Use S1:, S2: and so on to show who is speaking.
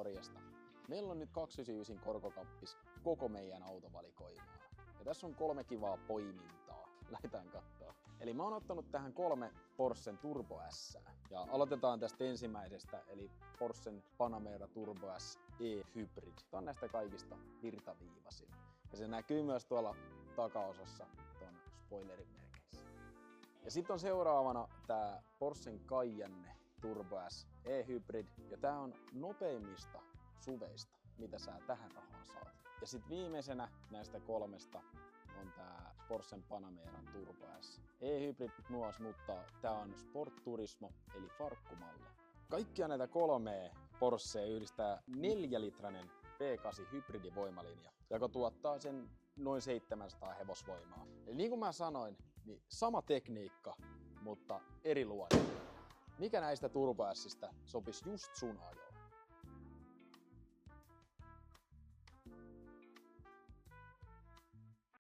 S1: morjesta. Meillä on nyt 299 korkokappis koko meidän autovalikoimaan. Ja tässä on 3 kivaa poimintaa. Lähdetään katsoa. Eli mä oon ottanut tähän 3 Porschen Turbo S. Ja aloitetaan tästä ensimmäisestä, eli Porschen Panamera Turbo S E-Hybrid. Tämä on näistä kaikista virtaviivasin. Ja se näkyy myös tuolla takaosassa tuon spoilerin merkeissä. Ja sitten on seuraavana tää Porschen Cayenne Turbo S E-Hybrid. Ja tää on nopeimmista suveista, mitä sä tähän rahaan saat. Ja sitten viimeisenä näistä 3 on tää Porschen Panameran Turbo S. E-Hybrid myös, mutta tää on Sport Turismo eli farkkumalli. Kaikkia näitä 3 Porschea yhdistää 4-litrainen V8 hybridivoimalinja, joka tuottaa sen noin 700 hevosvoimaa. Eli niin kuin mä sanoin, niin sama tekniikka, mutta eri luonne. Mikä näistä Turbo S:istä sopisi just sun ajoon?